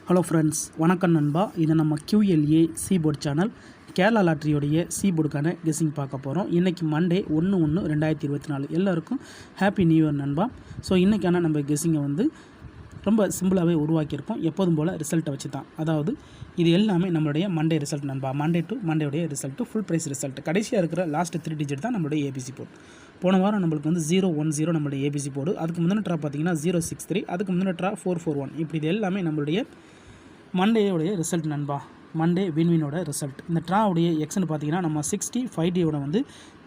Hello friends, வணக்கம் நண்பா. இது நம்ம QLA சீபோர்ட் சேனல். கேரளா லாட்ரியோடைய சீபோர்டுக்கான கெஸ்ஸிங் பார்க்க போகிறோம். இன்றைக்கி மண்டே 1/1/2024. எல்லாருக்கும் ஹாப்பி நியூ இயர் நண்பா. ஸோ இன்றைக்கான நம்ம கெஸ்ஸிங்கை ரொம்ப சிம்பிளாகவே உருவாக்கியிருக்கோம். எப்போதும் போல் ரிசல்ட்டை வச்சு தான். அதாவது இது எல்லாமே நம்மளுடைய மண்டே ரிசல்ட் நண்பா. மண்டே டு மண்டேவுடைய ரிசல்ட்டு, ஃபுல் ப்ரைஸ் ரிசல்ட். கடைசியாக இருக்கிற லாஸ்ட் 3 டிஜிட் தான் நம்மளுடைய ஏபிசி போர்டு. போன வாரம் நம்மளுக்கு 010 நம்மளுடைய ஏபிசி போர்டு. அதுக்கு முந்தின ட்ரா பார்த்தீங்கன்னா 063, அதுக்கு முந்தின ட்ரா 441. இப்படி இது எல்லாமே நம்மளுடைய மண்டேயோடைய ரிசல்ட் நண்பா. மண்டே வின்வினோட ரிசல்ட். இந்த ட்ராவுடைய எக்ஸ்னு பார்த்தீங்கன்னா நம்ம 65D-யோட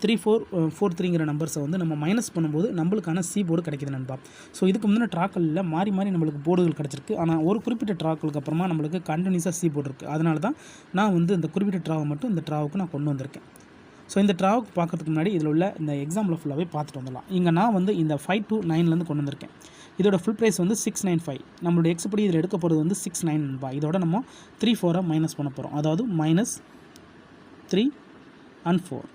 3443ங்கிற நம்பர்ஸை நம்ம மைனஸ் பண்ணும்போது நம்மளுக்கான சி போர்டு கிடைக்கிது நண்பா. ஸோ இதுக்கு முந்தின ட்ராக்களில் மாறி நம்மளுக்கு போர்டுகள் கிடச்சிருக்கு. ஆனால் ஒரு குறிப்பிட்ட ட்ராக்களுக்கு அப்புறமா நம்மளுக்கு கண்டினியூஸாக சி போர்டு இருக்குது. அதனால தான் நான் இந்த குறிப்பிட்ட ட்ராவை மட்டும் இந்த ட்ராவுக்கு நான் கொண்டு வந்திருக்கேன். ஸோ இந்த ட்ராவுக்கு பார்க்கறதுக்கு முன்னாடி இதில் உள்ள இந்த எக்ஸாம்பிள் ஃபுல்லாகவே பார்த்துட்டு வந்துடலாம். இங்கே நான் இந்த 5 to 9லேருந்து கொண்டு வந்திருக்கேன். இதோட ஃபுல் ப்ரைஸ் 695. நம்மளோட எக்ஸ்படி இதில் எடுக்க போகிறது 69 நண்பா. இதோட நம்ம 3-4 மைனஸ் பண்ண போகிறோம். அதாவது -3 and 4.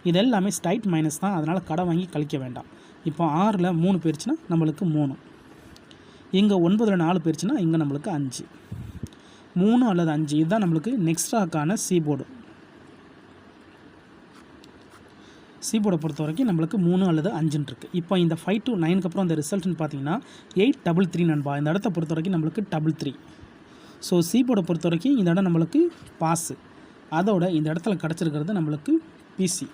இது எல்லாமே ஸ்ட்ரைட் மைனஸ் தான். அதனால் கடை வாங்கி கழிக்க வேண்டாம். இப்போ 6ல் 3 போயிடுச்சுன்னா நம்மளுக்கு 3. இங்கே 9ல் 4 போயிடுச்சுன்னா இங்கே நம்மளுக்கு 5. 3 அல்லது 5 இதுதான் நம்மளுக்கு நெக்ஸ்ட்ராக்கான சி போர்டு. சி போர்டை பொறுத்த வரைக்கும் நம்மளுக்கு 3 அல்லது 5 இருக்குது. இப்போ இந்த 5 to 9க்கு அப்புறம் இந்த ரிசல்ட்னு பார்த்தீங்கன்னா 833 நண்பா. இந்த இடத்த பொறுத்த வரைக்கும் நம்மளுக்கு 33. ஸோ சி போர்டை பொறுத்த வரைக்கும் இந்த இடம் நம்மளுக்கு பாஸு. அதோட இந்த இடத்துல கிடச்சிருக்கிறது நம்மளுக்கு பிசி.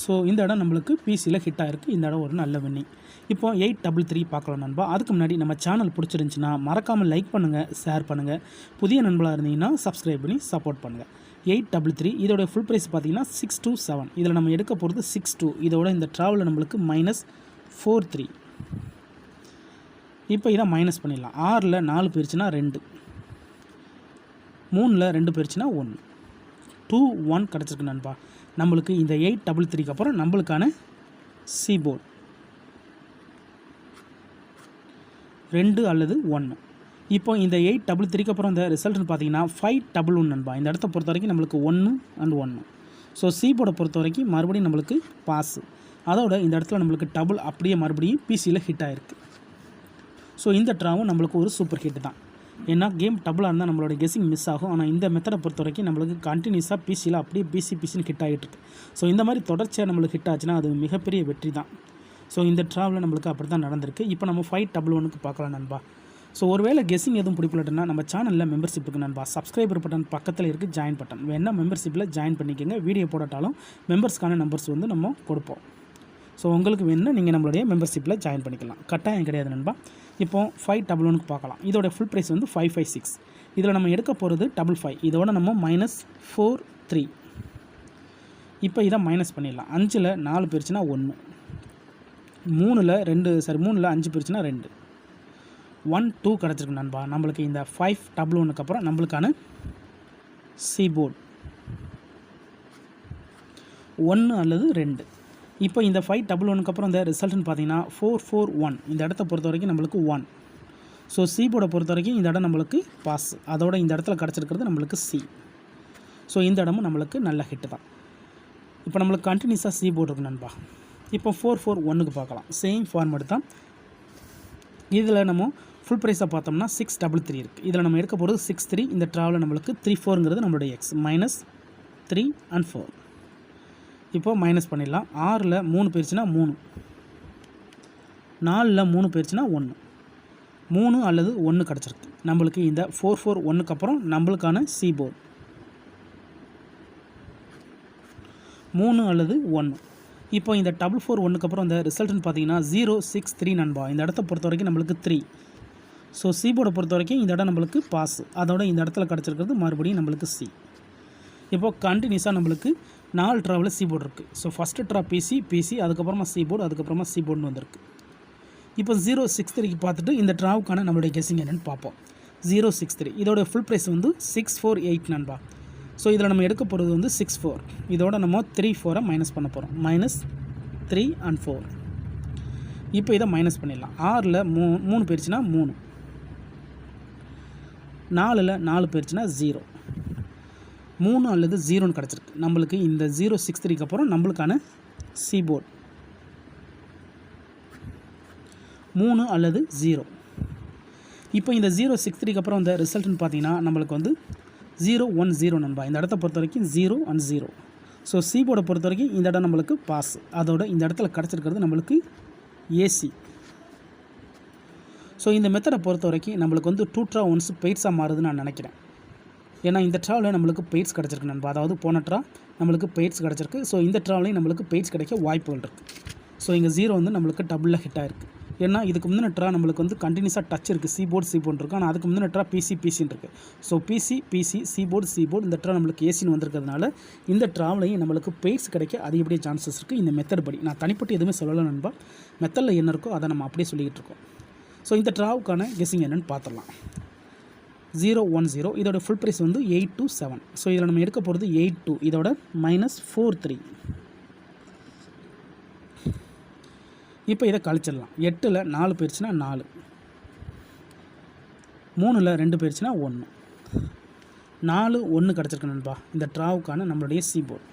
ஸோ இந்த இடம் நம்மளுக்கு பிசியில் ஹிட் ஆகிருக்கு. இந்த இடம் ஒரு நல்ல வின்னிங். இப்போ 833 பார்க்கலாம் நண்பா. அதுக்கு முன்னாடி நம்ம சேனல் பிடிச்சிருந்துச்சின்னா மறக்காமல் லைக் பண்ணுங்கள், ஷேர் பண்ணுங்கள். புதிய நண்பர்களாக இருந்தீங்கன்னா சப்ஸ்கிரைப் பண்ணி சப்போர்ட் பண்ணுங்கள். 833 இதோட ஃபுல் ப்ரைஸ் பார்த்தீங்கன்னா 627. இதில் நம்ம எடுக்க போகிறது 62. இதோட இந்த ட்ராவலில் நம்மளுக்கு -43. இப்போ இதை மைனஸ் பண்ணிடலாம். 6ல் 4 போயிடுச்சுன்னா 2, 3ல் 2 போயிடுச்சுன்னா 1, 2 1 கிடச்சிருக்கு நண்பா. நம்மளுக்கு இந்த 833க்கு அப்புறம் நம்மளுக்கான சி போர்டு 2 அல்லது 1. இப்போ இந்த 833க்கு அப்புறம் இந்த ரிசல்ட்னு பார்த்தீங்கன்னா 511 நண்பா. இந்த இடத்த பொறுத்த வரைக்கும் நம்மளுக்கு 1 and 1. ஸோ சி போர்டை பொறுத்த வரைக்கும் மறுபடியும் நம்மளுக்கு பாஸு. அதோட இந்த இடத்துல நம்மளுக்கு டபுள் அப்படியே மறுபடியும் பிசியில் ஹிட் ஆகிருக்கு. ஸோ இந்த ட்ராவும் நம்மளுக்கு ஒரு சூப்பர் ஹிட் தான். ஏன்னா கேம் டபுளாக இருந்தால் நம்மளோட கெஸ்ஸிங் மிஸ் ஆகும். ஆனால் இந்த மெத்தடை பொறுத்த வரைக்கும் நம்மளுக்கு கண்டினியூஸாக பிசியில் அப்படியே பிசின்னு ஹிட் ஆகிட்டு இருக்கு. ஸோ இந்த மாதிரி தொடர்ச்சியாக நம்மளுக்கு ஹிட் ஆச்சுன்னா அது மிகப்பெரிய வெற்றி தான். ஸோ இந்த ட்ராவில் நம்மளுக்கு அப்படி தான் நடந்திருக்கு. இப்போ நம்ம 511க்கு பார்க்கலாம் நண்பா. ஸோ ஒருவேளை கெஸ்ஸிங் எதுவும் பிடிக்கலன்னா நம்ம சேனலில் மெம்பர்ஷிப் இருக்குது நண்பா. சப்ஸ்கிரைபர் பட்டன் பக்கத்தில் இருக்குது, ஜாயின் பட்டன் வேணால் மெம்பர்ஷிப்பில் ஜாயின் பண்ணிக்கோங்க. வீடியோ போடாட்டாலும் மெம்பர்ஸ்க்கான நம்பர்ஸ் நம்ம கொடுப்போம். ஸோ உங்களுக்கு வேணும்னா நீங்கள் நம்மளுடைய மெம்பர்ஷிப்பில் ஜாயின் பண்ணிக்கலாம். கட்டாயம் கிடையாது நண்பா. இப்போ 511க்கு பார்க்கலாம். இதோட ஃபுல் ப்ரைஸ் 556. இதில் நம்ம எடுக்க போகிறது 55. இதோட நம்ம -43. இப்போ இதை மைனஸ் பண்ணிடலாம். 5ல் 4 போயிடுச்சுன்னா 1, 3ல் 5 போயிடுச்சுன்னா 2, 1 2 கிடச்சிருக்கு நண்பா. நம்மளுக்கு இந்த 511க்கு அப்புறம் நம்மளுக்கான சி போர்டு 1 அல்லது 2. இப்போ இந்த 511க்கு அப்புறம் இந்த ரிசல்ட்னு பார்த்தீங்கன்னா 441. இந்த இடத்த பொறுத்த வரைக்கும் நம்மளுக்கு 1. ஸோ சி போர்டை பொறுத்த வரைக்கும் இந்த இடம் நம்மளுக்கு பாஸ். அதோட இந்த இடத்துல கிடச்சிருக்கிறது நம்மளுக்கு சி. ஸோ இந்த இடமும் நம்மளுக்கு நல்ல ஹிட்டு தான். இப்போ நம்மளுக்கு கண்டினியூஸாக சி போர்டு இருக்குது நண்பா. இப்போ 441க்கு பார்க்கலாம். சேம் ஃபார்மேட் தான். இதில் நம்ம ஃபுல் ப்ரைஸாக பார்த்தோம்னா 633 இருக்குது. இதில் நம்ம எடுக்க போகிறது 63. இந்த ட்ராவில் நம்மளுக்கு 34ங்கிறது நம்மளுடைய எக்ஸ். -3 and 4. இப்போ மைனஸ் பண்ணிடலாம். 6ல் 3 போயிடுச்சுன்னா 3, 4ல் 3 போயிடுச்சுன்னா 1, 3 அல்லது 1 கிடச்சிருக்கு. நம்மளுக்கு இந்த 441க்கு அப்புறம் நம்மளுக்கான சி போர்டு 3 அல்லது 1. இப்போ இந்த 441க்கு அப்புறம் இந்த ரிசல்ட்னு பார்த்தீங்கன்னா 063 நண்பா. இந்த இடத்த பொறுத்த வரைக்கும் நம்மளுக்கு 3. ஸோ சி போர்டை பொறுத்த வரைக்கும் இந்த இடம் நம்மளுக்கு பாஸ். அதோட இந்த இடத்துல கிடச்சிருக்கிறது மறுபடியும் நம்மளுக்கு சி. இப்போ கண்டினியூஸாக நம்மளுக்கு 4 ட்ராவில் சி போர்டு இருக்குது. ஸோ ஃபஸ்ட்டு ட்ரா பிசி, அதுக்கப்புறமா சி போர்டு, அதுக்கப்புறமா சி போர்டுன்னு வந்திருக்கு. இப்போ 063க்கு பார்த்துட்டு இந்த ட்ராவுக்கான நம்மளுடைய கெஸ்ஸிங் என்னென்னு பார்ப்போம். 063 இதோட ஃபுல் ப்ரைஸ் 648 நண்பா. ஸோ இதில் நம்ம எடுக்க போகிறது 64. இதோட நம்ம 3-4 மைனஸ் பண்ண போகிறோம். -3 and 4. இப்போ இதை மைனஸ் பண்ணிடலாம். 6ல் 3 போயிடுச்சுன்னா 3, 4ல் 4 போயிடுச்சுன்னா 0, 3 அல்லது 0ன்னு கிடச்சிருக்கு. நம்மளுக்கு இந்த 063க்கு அப்புறம் நம்மளுக்கான சி போர்டு 3 அல்லது 0. இப்போ இந்த 063க்கு அப்புறம் இந்த ரிசல்ட்னு பார்த்தீங்கன்னா நம்மளுக்கு வந்து 010 நண்பா. இந்த இடத்த பொறுத்த வரைக்கும் 0 and 0. ஸோ சி போர்டை பொறுத்த வரைக்கும் இந்த இடம் நம்மளுக்கு பாஸ். அதோட இந்த இடத்துல கிடச்சிருக்கிறது நம்மளுக்கு ஏசி. ஸோ இந்த மெத்தடை பொறுத்த வரைக்கும் நம்மளுக்கு வந்து 2 ட்ரா ஒன்ஸ் பெய்ட்ஸாக மாறுதுன்னு நான் நினைக்கிறேன். ஏன்னா இந்த ட்ராவில் நம்மளுக்கு பெய்ட்ஸ் கிடச்சிருக்கு நண்பா. அதாவது போன ட்ரா நம்மளுக்கு பெய்ட்ஸ் கிடச்சிருக்கு. ஸோ இந்த ட்ராவிலையும் நம்மளுக்கு பெய்ட்ஸ் கிடைக்க வாய்ப்புகள் இருக்குது. ஸோ இங்கே 0 வந்து நம்மளுக்கு டபுளில் ஹிட் ஆகிருக்கு. ஏன்னா இதுக்கு முந்தின ட்ரா நம்மளுக்கு வந்து கண்டினியூஸாக டச் இருக்குது. சி போர்டு இருக்குது. ஆனால் அதுக்கு முந்தின ட்ரா பிசின்னு இருக்குது. ஸோ பிசி சி போர்டு இந்த ட்ரா நம்மளுக்கு ஏசின்னு வந்திருக்கிறதுனால இந்த ட்ராவிலையும் நம்மளுக்கு பெய்ட்ஸ் கிடைக்க அதிகப்படியாக சான்சஸ் இருக்குது. இந்த மெத்தட் படி நான் தனிப்பட்டு எதுவுமே சொல்லலை நண்பா. மெத்தடில் என்ன இருக்கோ அதை நம்ம அப்படியே சொல்லிக்கிட்டு இருக்கோம். ஸோ இந்த ட்ராவுக்கான கெஸ்ஸிங் என்னென்னு பார்த்துடலாம். 010 இதோட ஃபுல் ப்ரைஸ் வந்து 827. ஸோ இதில் நம்ம எடுக்க போகிறது 82. இதோட -43. இப்போ இதை கழிச்சிடலாம். 8ல் 4 போயிடுச்சுன்னா 4, 3ல் 2 போயிடுச்சுன்னா 1, 4 1 கிடச்சிருக்கு நண்பா. இந்த ட்ராவுக்கான நம்மளுடைய சி போர்டை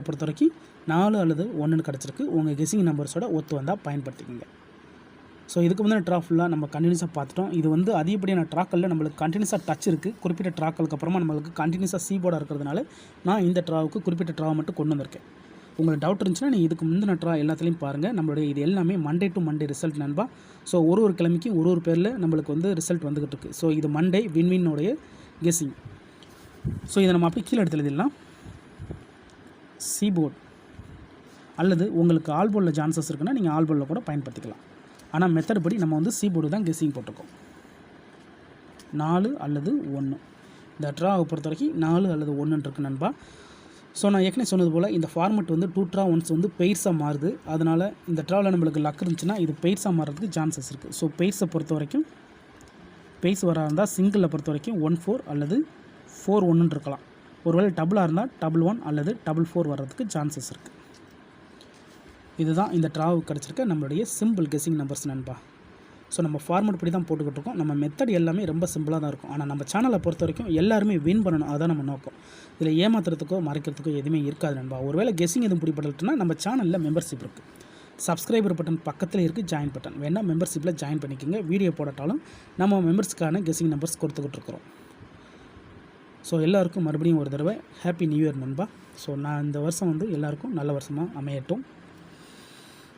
பொறுத்த வரைக்கும் 4 அல்லது 1 கிடச்சிருக்கு. உங்கள் கெஸ்ஸிங் நம்பர்ஸோட ஒத்து வந்தால் பயன்படுத்திக்கோங்க. ஸோ இதுக்கு முன்னாடி ட்ரா ஃபுல்லாக நம்ம கண்டினியூஸாக பார்த்துட்டோம். இது வந்து அதிகப்படியான ட்ராக்களில் நம்மளுக்கு கண்டினியூஸாக டச் இருக்குது. குறிப்பிட்ட ட்ராக்களுக்கு அப்புறமா நம்மளுக்கு கண்டினியூஸாக சி போர்டாக இருக்கிறதுனால நான் இந்த ட்ராவுக்கு குறிப்பிட்ட ட்ராவை மட்டும் கொண்டு வந்திருக்கேன். உங்களுக்கு டவுட் இருந்துச்சுன்னா நீங்கள் இதுக்கு முந்தின ட்ரா எல்லாத்துலேயும் பாருங்கள். நம்மளுடைய இது எல்லாமே மண்டே டு மண்டே ரிசல்ட் நண்பா. ஸோ ஒரு கிழமைக்கும் ஒரு பேரில் நம்மளுக்கு வந்து ரிசல்ட் வந்துக்கிட்டு இருக்குது. ஸோ இது மண்டே வின்வின்னோடைய கெஸ்ஸிங். ஸோ இதை நம்ம அப்படியே கீழே எடுத்து எழுதிடலாம். சி போர்டு அல்லது உங்களுக்கு ஆல் போர்டில் சான்சஸ் இருக்குன்னா நீங்கள் ஆல் போர்டில் கூட பயன்படுத்திக்கலாம். ஆனால் மெத்தட் படி நம்ம வந்து சி போர்டு தான் கெஸ்ஸிங் போட்டிருக்கோம். 4 அல்லது 1 இந்த ட்ராவை பொறுத்த வரைக்கும் 4 அல்லது 1 இருக்குது நண்பா. ஸோ நான் ஏற்கனவே சொன்னது போல் இந்த ஃபார்மெட் வந்து 2 ட்ரா ஒன்ஸ் வந்து பெய்ட்ஸாக மாறுது. அதனால் இந்த ட்ராவில் நம்மளுக்கு லக் இருந்துச்சுன்னா இது பெய்ட்ஸாக மாறுறதுக்கு சான்சஸ் இருக்குது. ஸோ பெய்ட்ஸை பொறுத்த வரைக்கும் பெய்ட்ஸ் வரா இருந்தால் சிங்கிளில் பொறுத்த வரைக்கும் 14 அல்லது 41 இருக்கலாம். ஒருவேளை டபுளாக இருந்தால் 11 அல்லது 44 வர்றதுக்கு சான்சஸ் இருக்குது. இதுதான் இந்த ட்ராவுக்கு கிடச்சிருக்க நம்மளுடைய சிம்பிள் கெஸ்ஸிங் நம்பர்ஸ் நண்பா. ஸோ நம்ம ஃபார்மெட் படி தான் போட்டுக்கிட்டு இருக்கோம். நம்ம மெத்தட் எல்லாமே ரொம்ப சிம்பிளாக தான் இருக்கும். ஆனால் நம்ம சேனலை பொறுத்த வரைக்கும் எல்லாருமே வின் பண்ணணும். அதான் நம்ம நோக்கம். இதில் ஏமாத்துறதுக்கோ மறைக்கிறதுக்கோ எதுவுமே இருக்காது நண்பா. ஒருவேளை கெஸ்ஸிங் எதுவும் பிடிப்பட்டுனா நம்ம சேனலில் மெம்பர்ஷிப் இருக்குது. சப்ஸ்கிரைபர் பட்டன் பக்கத்தில் இருக்குது ஜாயின் பட்டன். வேணால் மெம்பர்ஷிப்பில் ஜாயின் பண்ணிக்கோங்க. வீடியோ போடட்டாலும் நம்ம மெம்பர்ஸ்க்கான கெஸ்ஸிங் நம்பர்ஸ் கொடுத்துக்கிட்டு இருக்கிறோம். ஸோ எல்லாருக்கும் மறுபடியும் ஒரு தடவை ஹாப்பி நியூ இயர் நண்பா. ஸோ நான் இந்த வருஷம் வந்து எல்லாருக்கும் நல்ல வருஷமாக அமையட்டும்.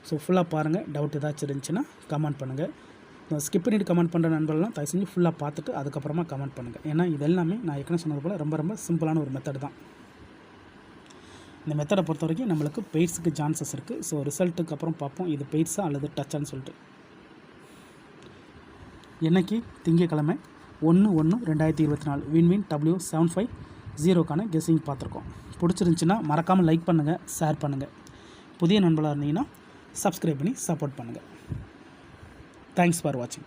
ஸோ ஃபுல்லாக பாருங்கள். டவுட் ஏதாச்சும் இருந்துச்சுன்னா கமெண்ட் பண்ணுங்கள். ஸ்கிப் பண்ணிவிட்டு கமெண்ட் பண்ணுற நண்பர்கள்லாம் தயவு செஞ்சு ஃபுல்லாக பார்த்துட்டு அதுக்கப்புறமா கமெண்ட் பண்ணுங்கள். ஏன்னா இது எல்லாமே நான் ஏற்கனவே சொன்னது போல் ரொம்ப சிம்பிளான ஒரு மெத்தட் தான். இந்த மெத்தடை பொறுத்த வரைக்கும் நம்மளுக்கு பெய்ட்ஸுக்கு சான்சஸ் இருக்குது. ஸோ ரிசல்ட்டுக்கு அப்புறம் பார்ப்போம் இது பெய்ட்ஸா அல்லது டச்சான்னு சொல்லிட்டு. இன்றைக்கி திங்கக்கிழமை 1/1/2024 வின்வின் W750க்கான கெஸ்ஸிங் பார்த்துருக்கோம். பிடிச்சிருந்துச்சின்னா மறக்காமல் லைக் பண்ணுங்கள், ஷேர் பண்ணுங்கள். புதிய நண்பர்களாக இருந்தீங்கன்னா சப்ஸ்கிரைப் பண்ணி சப்போர்ட் பண்ணுங்கள். தேங்க்ஸ் ஃபார் வாட்சிங்.